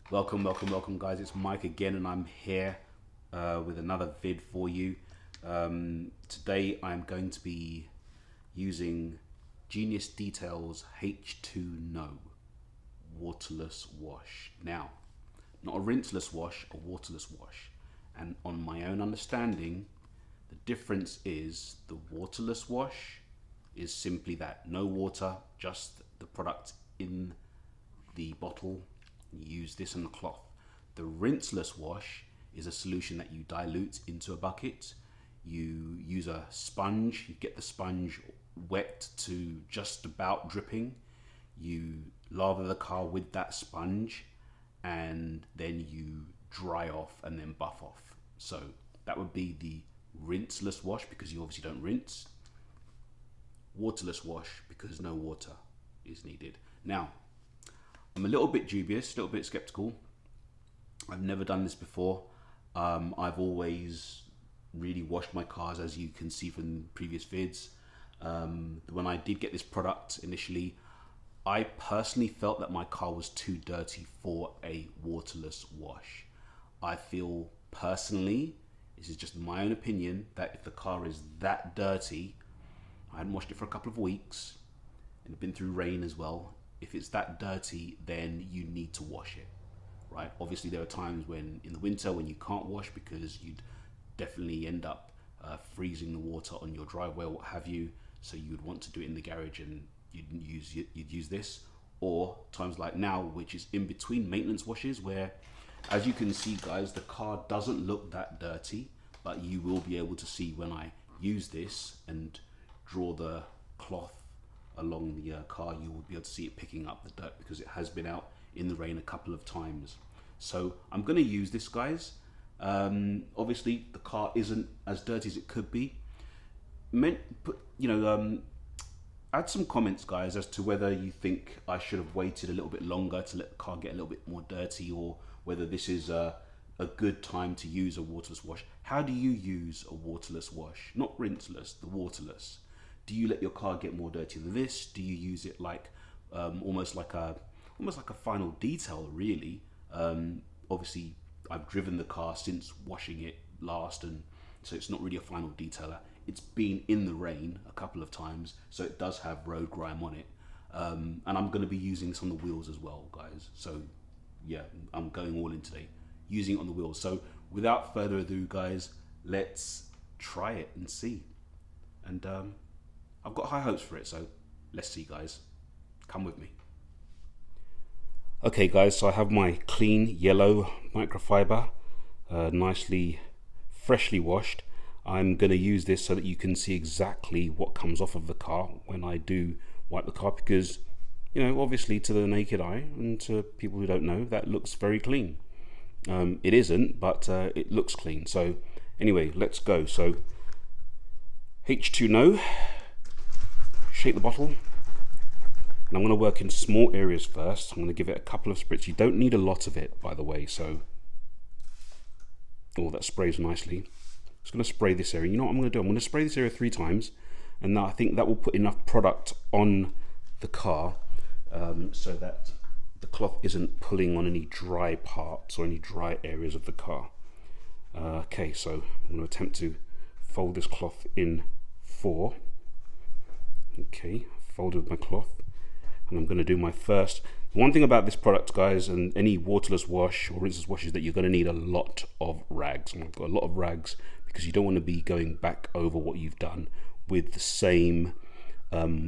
Welcome guys, it's Mike again and I'm here with another vid for you. Today I'm going to be using Genius Details H2No waterless wash. Now, not a rinseless wash, a waterless wash. And on my own understanding, the difference is the waterless wash is simply that, no water, just the product in the bottle. You use this on the cloth. The rinseless wash is a solution that you dilute into a bucket. You use a sponge, you get the sponge wet to just about dripping. You lather the car with that sponge and then you dry off and then buff off. So that would be the rinseless wash because you obviously don't rinse. Waterless wash because no water is needed. Now, I'm a little bit dubious, a little bit skeptical. I've never done this before. I've always really washed my cars, as you can see from previous vids. When I did get this product initially, I personally felt that my car was too dirty for a waterless wash. I feel personally, this is just my own opinion, that if the car is that dirty, I hadn't washed it for a couple of weeks and it's been through rain as well. If it's that dirty, then you need to wash it, right? Obviously, there are times when in the winter when you can't wash because you'd definitely end up freezing the water on your driveway or what have you. So you would want to do it in the garage and you'd use this. Or times like now, which is in between maintenance washes, where, as you can see, guys, the car doesn't look that dirty, but you will be able to see when I use this and draw the cloth along the car, you will be able to see it picking up the dirt because it has been out in the rain a couple of times. So I'm going to use this, guys. Obviously the car isn't as dirty as it could be. Add some comments, guys, as to whether you think I should have waited a little bit longer to let the car get a little bit more dirty, or whether this is a good time to use a waterless wash. How do you use a waterless wash? Not rinseless, the waterless. Do you let your car get more dirty than this? Do you use it like almost like a final detail, really? Obviously, I've driven the car since washing it last, and so it's not really a final detailer. It's been in the rain a couple of times, so it does have road grime on it. And I'm going to be using this on the wheels as well, guys. So yeah, I'm going all in today, using it on the wheels. So without further ado, guys, let's try it and see. And I've got high hopes for it, so let's see, guys. Come with me. Okay, guys, so I have my clean yellow microfiber, nicely, freshly washed. I'm going to use this so that you can see exactly what comes off of the car when I do wipe the car, because, you know, obviously to the naked eye and to people who don't know, that looks very clean. It isn't, but it looks clean. So anyway, let's go. So H2No. Shake the bottle, and I'm going to work in small areas first. I'm going to give it a couple of spritz. You don't need a lot of it, by the way, so that sprays nicely. Just going to spray this area. You know what I'm going to do? I'm going to spray this area 3 times, and I think that will put enough product on the car so that the cloth isn't pulling on any dry parts or any dry areas of the car. Okay, so I'm going to attempt to fold this cloth in 4. Okay, folded my cloth, and I'm going to do my first. One thing about this product, guys, and any waterless wash or rinseless wash, is that you're going to need a lot of rags. And I've got a lot of rags because you don't want to be going back over what you've done with the same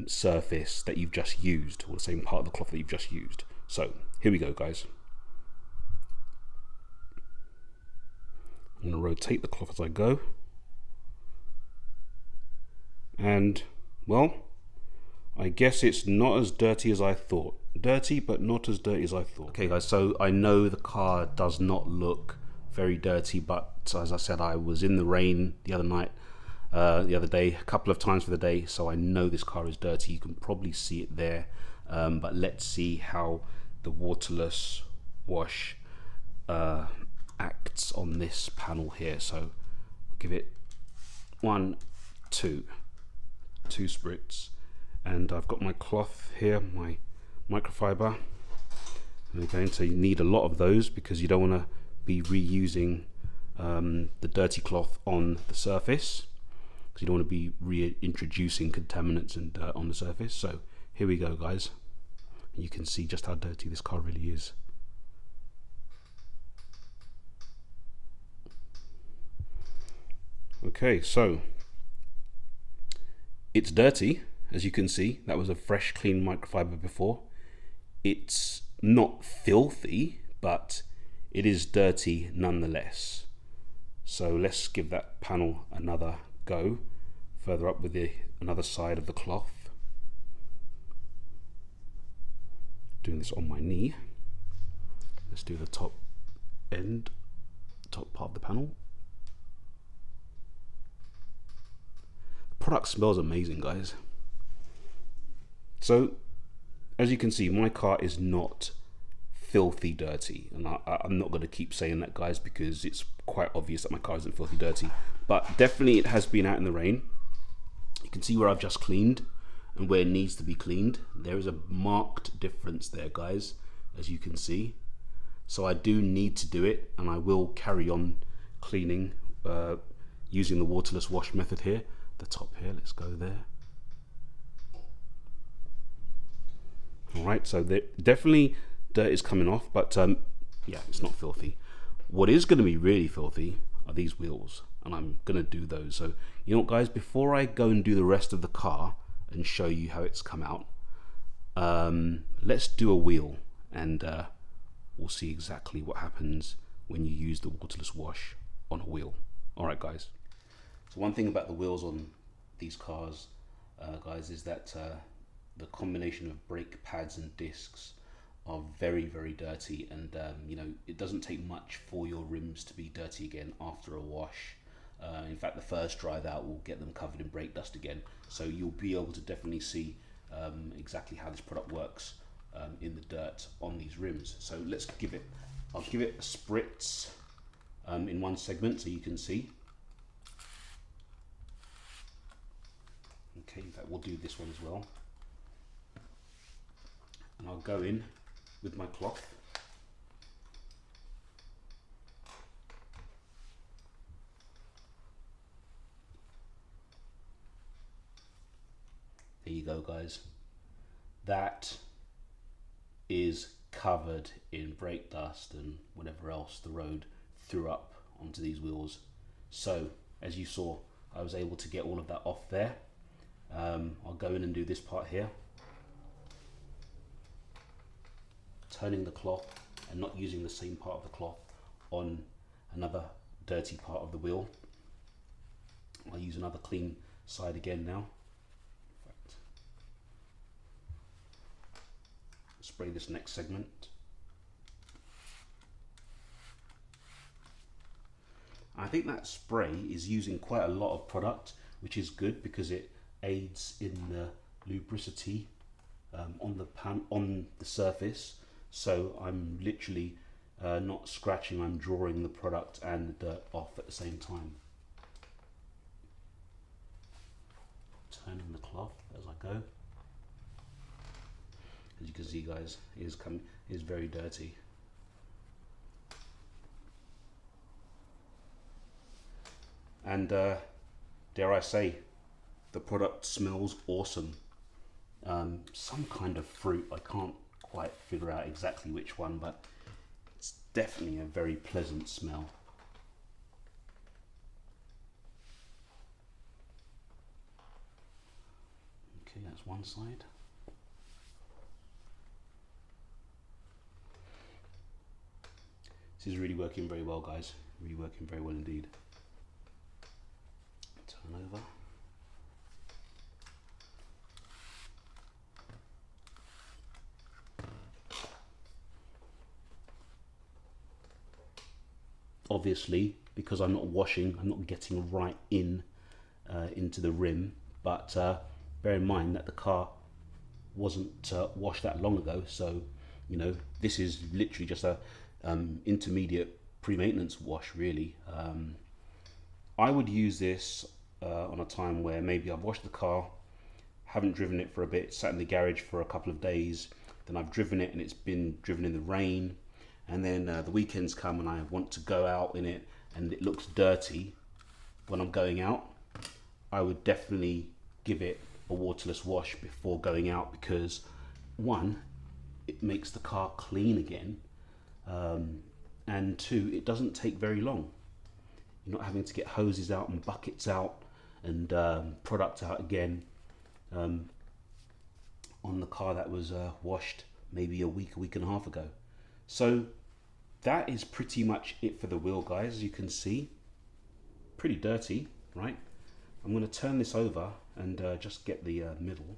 surface that you've just used, or the same part of the cloth that you've just used. So here we go, guys. I'm going to rotate the cloth as I go, and well, I guess it's not as dirty as I thought. Dirty, but not as dirty as I thought. Okay, guys, so I know the car does not look very dirty, but as I said, I was in the rain the other day, a couple of times for the day, so I know this car is dirty. You can probably see it there, but let's see how the waterless wash acts on this panel here. So I'll give it 1, 2 spritz. And I've got my cloth here, my microfiber. Okay, so you need a lot of those because you don't want to be reusing the dirty cloth on the surface, because you don't want to be reintroducing contaminants and dirt on the surface. So here we go, guys. You can see just how dirty this car really is. Okay, so it's dirty, as you can see. That was a fresh, clean microfiber before. It's not filthy, but it is dirty nonetheless. So let's give that panel another go, further up with another side of the cloth. Doing this on my knee. Let's do the top end, top part of the panel. The product smells amazing, guys. So as you can see, my car is not filthy dirty, and I'm not going to keep saying that, guys, because it's quite obvious that my car isn't filthy dirty, but definitely it has been out in the rain. You can see where I've just cleaned and where it needs to be cleaned. There is a marked difference there, guys, as you can see. So I do need to do it, and I will carry on cleaning using the waterless wash method here. The top here, let's go there. All right, so definitely dirt is coming off, but yeah, it's not filthy. What is going to be really filthy are these wheels, and I'm going to do those. So you know what, guys, before I go and do the rest of the car and show you how it's come out, let's do a wheel, and we'll see exactly what happens when you use the waterless wash on a wheel. All right, guys. So one thing about the wheels on these cars, guys, is that the combination of brake pads and discs are very, very dirty, and you know, it doesn't take much for your rims to be dirty again after a wash. In fact, the first drive out will get them covered in brake dust again, so you'll be able to definitely see exactly how this product works in the dirt on these rims. So let's give it, I'll give it a spritz in one segment so you can see. Okay, in fact we'll do this one as well, and I'll go in with my cloth. There you go, guys. That is covered in brake dust and whatever else the road threw up onto these wheels. So as you saw, I was able to get all of that off there. I'll go in and do this part here, turning the cloth and not using the same part of the cloth on another dirty part of the wheel. I'll use another clean side again now. Spray this next segment. I think that spray is using quite a lot of product, which is good because it aids in the lubricity on the surface. So I'm literally not scratching, I'm drawing the product and the dirt off at the same time. Turning the cloth as I go. As you can see, guys, it is very dirty. And dare I say, the product smells awesome. Some kind of fruit, I can't quite figure out exactly which one, but it's definitely a very pleasant smell. Okay, that's one side. This is really working very well, guys. Really working very well indeed. Turn over. Obviously, because I'm not washing, I'm not getting right in into the rim, but bear in mind that the car wasn't washed that long ago, so you know, this is literally just a intermediate pre-maintenance wash, really. I would use this on a time where maybe I've washed the car, haven't driven it for a bit, sat in the garage for a couple of days, then I've driven it and it's been driven in the rain, and then the weekends come and I want to go out in it and it looks dirty when I'm going out, I would definitely give it a waterless wash before going out, because one, it makes the car clean again, and two, it doesn't take very long. You're not having to get hoses out and buckets out and product out again on the car that was washed maybe a week and a half ago. So that is pretty much it for the wheel, guys. As you can see, pretty dirty, right? I'm going to turn this over and just get the middle.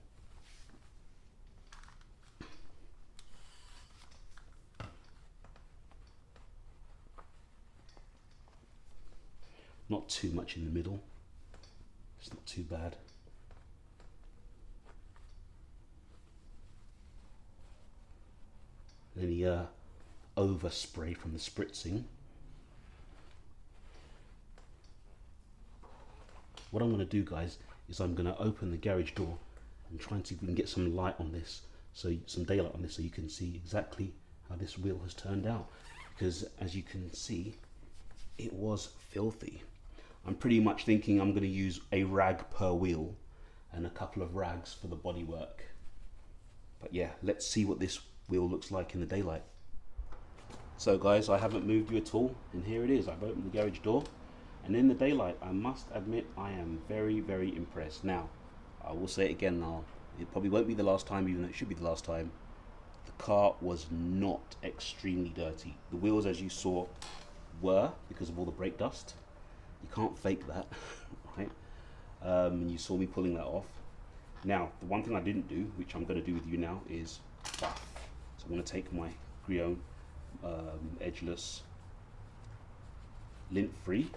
Not too much in the middle. It's not too bad. Any overspray from the spritzing. What I'm going to do, guys, is I'm going to open the garage door and try and see if we can get some light on this, so some daylight on this, so you can see exactly how this wheel has turned out. Because as you can see, it was filthy. I'm pretty much thinking I'm going to use a rag per wheel and a couple of rags for the bodywork. But yeah, let's see what this wheel looks like in the daylight. So guys, I haven't moved you at all, and here it is. I've opened the garage door, and in the daylight, I must admit, I am very, very impressed. Now, I will say it again now, it probably won't be the last time, even though it should be the last time. The car was not extremely dirty. The wheels, as you saw, were, because of all the brake dust. You can't fake that, right? And you saw me pulling that off. Now, the one thing I didn't do, which I'm going to do with you now, is buff. So I'm going to take my Gyeon Edgeless lint free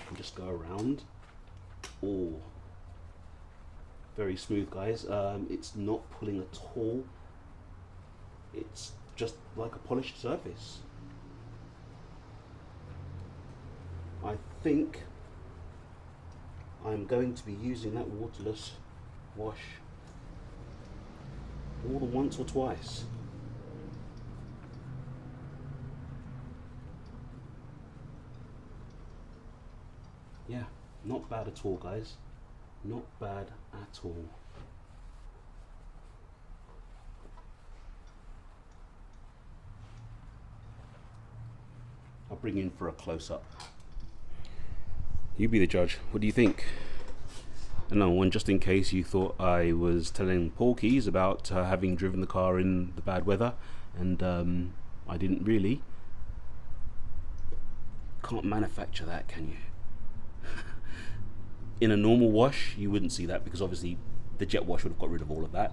and just go around. Oh, very smooth, guys. It's not pulling at all. It's just like a polished surface. I think I'm going to be using that waterless wash more than once or twice. Yeah, not bad at all, guys. Not bad at all. I'll bring in for a close-up. You be the judge. What do you think? And no one, just in case you thought I was telling porkies about having driven the car in the bad weather, and I didn't really. Can't manufacture that, can you? In a normal wash, you wouldn't see that, because obviously the jet wash would have got rid of all of that.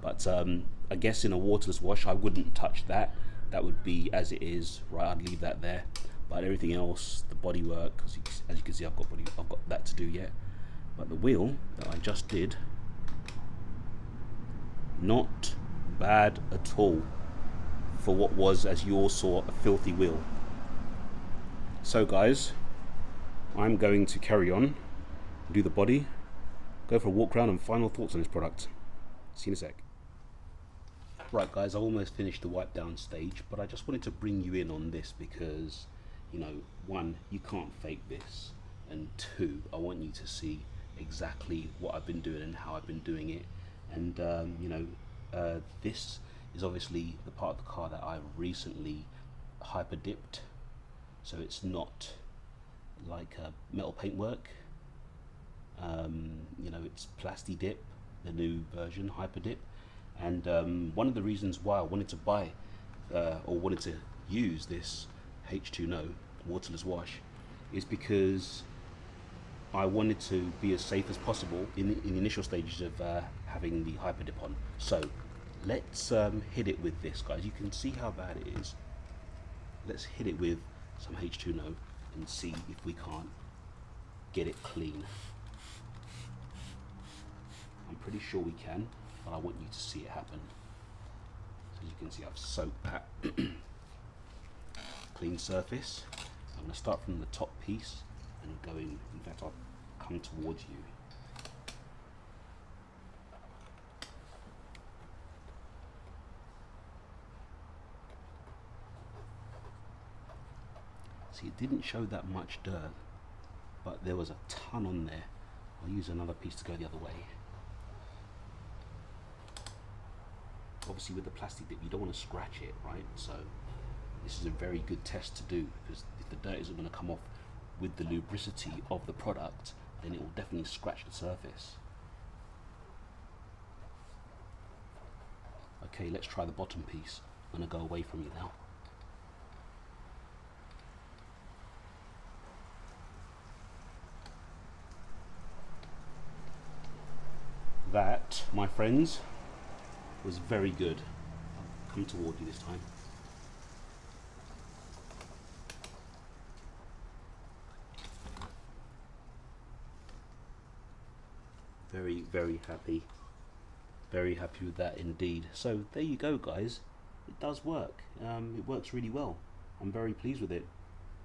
But I guess in a waterless wash, I wouldn't touch that. That would be as it is, right? I'd leave that there. But everything else, the bodywork, as you can see, I've got that to do yet. But the wheel that I just did, not bad at all for what was, as you all saw, a filthy wheel. So guys, I'm going to carry on, do the body, go for a walk around, and final thoughts on this product. See you in a sec. Right guys, I almost finished the wipe down stage, but I just wanted to bring you in on this because, you know, one, you can't fake this, and two, I want you to see exactly what I've been doing and how I've been doing it. And you know, this is obviously the part of the car that I've recently hyper dipped, so it's not like metal paintwork. You know, it's plasti dip, the new version, hyper dip. And one of the reasons why I wanted to buy or wanted to use this H2No waterless wash is because I wanted to be as safe as possible in the initial stages of having the hyper dip on. So let's hit it with this, guys. You can see how bad it is. Let's hit it with some H2No and see if we can't get it clean. I'm pretty sure we can, but I want you to see it happen. So you can see I've soaked that clean surface. I'm going to start from the top piece and go in fact I'll come towards you. See, it didn't show that much dirt, but there was a ton on there. I'll use another piece to go the other way. Obviously with the plastic dip, you don't want to scratch it, right? So this is a very good test to do, because if the dirt isn't going to come off with the lubricity of the product, then it will definitely scratch the surface. Okay, let's try the bottom piece. I'm going to go away from you now. That, my friends, was very good. I'll come toward you this time. Very, very happy. Very happy with that indeed. So there you go, guys. It does work. It works really well. I'm very pleased with it.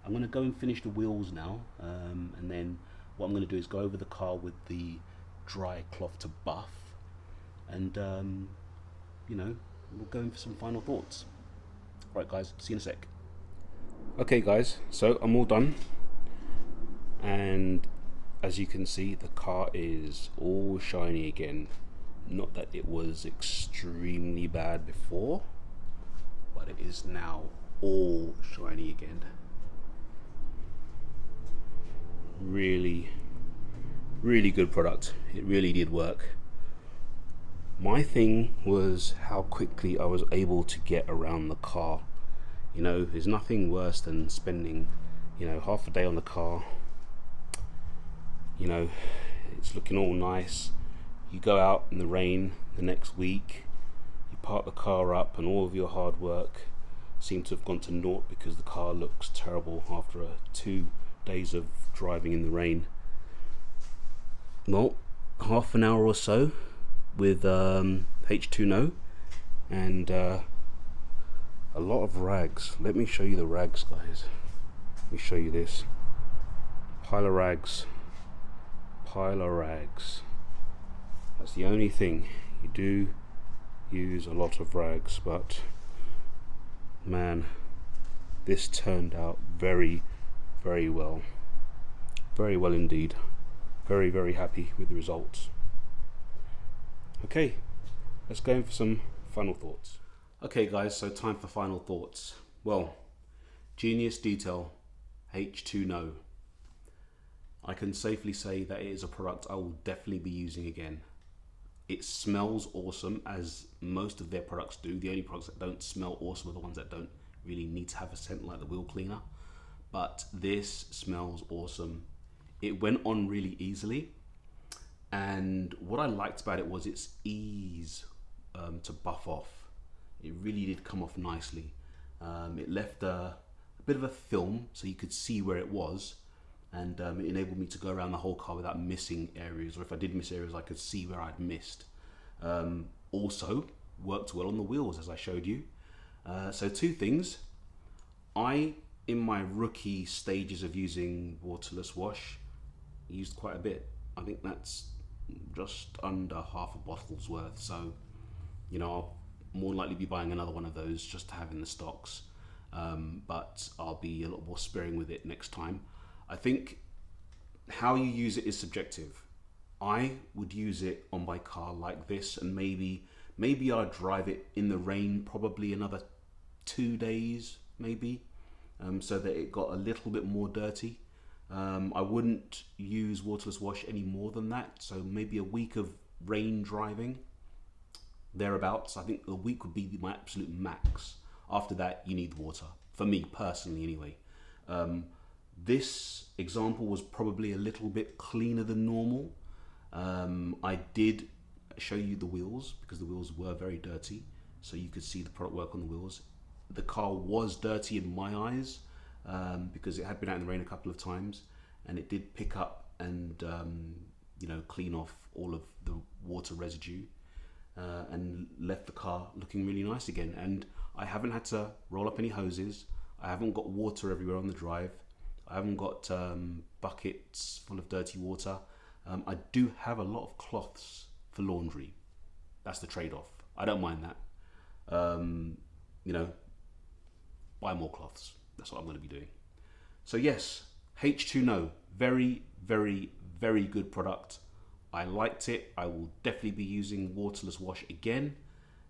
I'm going to go and finish the wheels now, and then what I'm going to do is go over the car with the dry cloth to buff, and you know, we'll go in for some final thoughts. Right guys, see you in a sec. Okay guys, so I'm all done, and as you can see, the car is all shiny again. Not that it was extremely bad before, but it is now all shiny again. Really good product. It really did work. My thing was how quickly I was able to get around the car. You know, there's nothing worse than spending, you know, half a day on the car. You know, it's looking all nice. You go out in the rain the next week, you park the car up, and all of your hard work seemed to have gone to naught because the car looks terrible after 2 days of driving in the rain. Well, half an hour or so with H2No and a lot of rags. Let me show you the rags, guys. Let me show you this. Pile of rags. Pile of rags. That's the only thing. You do use a lot of rags, but man, this turned out very, very well. Very well indeed. Very, very happy with the results. Okay, let's go in for some final thoughts. Okay guys, so time for final thoughts. Well, Genius Detail H2No. I can safely say that it is a product I will definitely be using again. It smells awesome, as most of their products do. The only products that don't smell awesome are the ones that don't really need to have a scent, like the wheel cleaner. But this smells awesome. It went on really easily, and what I liked about it was its ease to buff off. It really did come off nicely. It left a bit of a film so you could see where it was, and it enabled me to go around the whole car without missing areas, or if I did miss areas I could see where I'd missed. Also worked well on the wheels, as I showed you. So 2 things. In my rookie stages of using waterless wash, used quite a bit. I think that's just under half a bottle's worth, so you know, I'll more likely be buying another one of those just to have in the stocks, but I'll be a lot more sparing with it next time. I think how you use it is subjective. I would use it on my car like this, and maybe I'd drive it in the rain probably another 2 days maybe, so that it got a little bit more dirty. I wouldn't use waterless wash any more than that, so maybe a week of rain driving, thereabouts. I think a week would be my absolute max. After that, you need water, for me personally anyway. This example was probably a little bit cleaner than normal. I did show you the wheels because the wheels were very dirty, so you could see the product work on the wheels. The car was dirty in my eyes, because it had been out in the rain a couple of times, and it did pick up and you know, clean off all of the water residue, and left the car looking really nice again. And I haven't had to roll up any hoses. I haven't got water everywhere on the drive. I haven't got buckets full of dirty water. I do have a lot of cloths for laundry. That's the trade-off. I don't mind that. You know, buy more cloths. That's what I'm going to be doing. So yes, H2No, very, very, very good product. I liked it. I will definitely be using waterless wash again.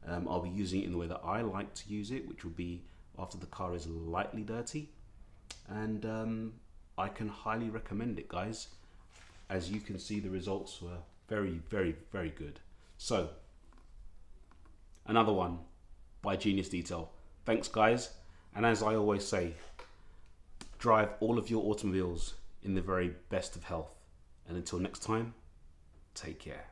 I'll be using it in the way that I like to use it, which will be after the car is lightly dirty. And I can highly recommend it, guys. As you can see, the results were very, very, very good. So, another one by Genius Detail. Thanks, guys. And as I always say, drive all of your automobiles in the very best of health. And until next time, take care.